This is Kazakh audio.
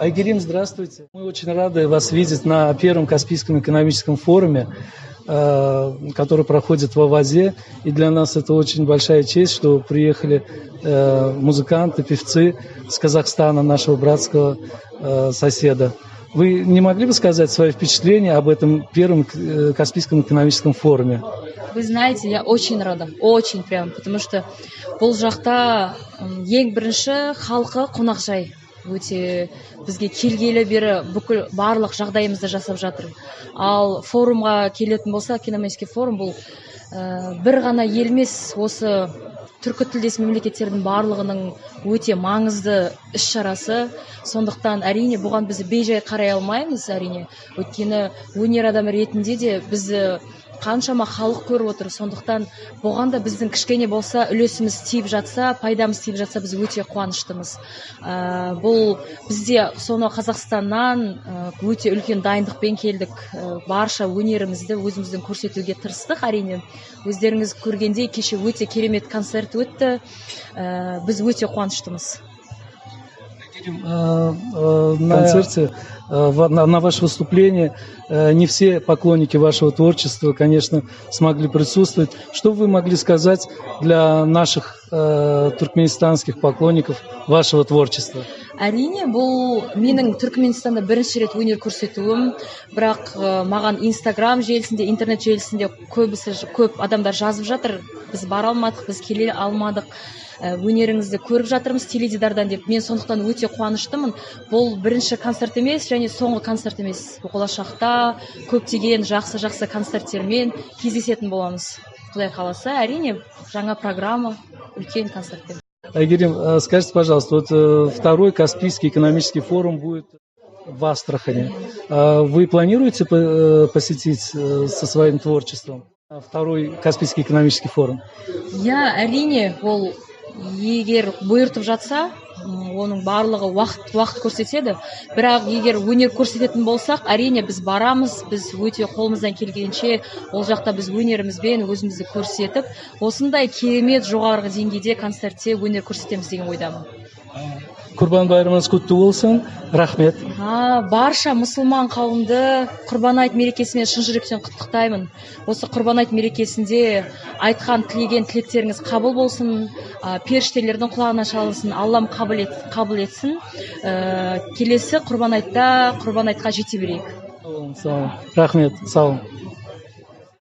Айгерим, здравствуйте. Мы очень рады вас видеть на первом Каспийском экономическом форуме, который проходит в Авазе. И для нас это очень большая честь, что приехали музыканты, певцы с Казахстана, нашего братского соседа. Вы не могли бы сказать свои впечатления об этом первом Каспийском экономическом форуме? Вы знаете, я очень рада, очень прям, потому что бұл жақта ең бірінші халқы қонақжай. Өте бізге келгелі бері бүкіл барлық жағдайымызды жасап жатыр. Ал форумға келетін болса, экономический форум бұл бір ғана ел емес, осы түркі тілдес мемлекеттердің барлығының өте маңызды іс-шарасы. Сондықтан әрине бұған біз бейжай қарай алмаймыз, әрине. Өйткені өнер адамы ретінде де бізді қаншама халық көріп отыр. Сондықтан бұған да біздің кішкене болса үлесіміз тиіп жатса, пайдамыз тиіп жатса, біз өте қуаныштымыз. Бұл бізде соны Қазақстаннан өте үлкен дайындықпен келдік. Барша өнерімізді өзіміздің көрсетуге тырыстық, әрине. Өздеріңіз көргендей кеше өте керемет концерт өтті. Біз өте қуаныштымыз. На концерте, на ваше выступление не все поклонники вашего творчества, конечно, смогли присутствовать. Что вы могли сказать для наших туркменистанских поклонников вашего творчества? Әрине, бұл менің Түркменстанда бірінші рет өнер көрсетуім, бірақ маған Инстаграм желісінде, интернет желісінде көп адамдар жазып жатыр. Біз бара алмадық, біз келе алмадық. Өнеріңізді көріп жатырмыз теледидардан деп. Мен сондықтан өте қуаныштымын. Бұл бірінші концерт емес, және соңғы концерт емес. Болашақта көптеген жақсы концерттермен кездесетін боламыз. Құдай қаласа, әрине, жаңа программа, үлкен концертпен. Айгерим, скажите, пожалуйста, вот второй Каспийский экономический форум будет в Астрахани. Вы планируете посетить со своим творчеством второй Каспийский экономический форум? Я, әрине, ол егер бұйыртып жатса, оның барлығы уақыт көрсетеді. Бірақ егер өнер көрсететін болсақ, әрине біз барамыз, біз өте қолымыздан келгенше ол жақта біз өнерімізбен өзімізді көрсетіп, осындай керемет жоғарғы деңгейде концертте өнер көрсетеміз деген ойдамын. Құрбан байрамыңыз құтты болсын. Рахмет. Барша мұсылман қауымды Құрбан айт мерекесімен шын жүректен құттықтаймын. Осы Құрбан айт мерекесінде айтқан тілеген тілектеріңіз қабыл болсын, періштелердің құлағына шалынсын, Аллам қабыл етсін. Келесі Құрбан айтқа жете берейік. Рахмет. Сау.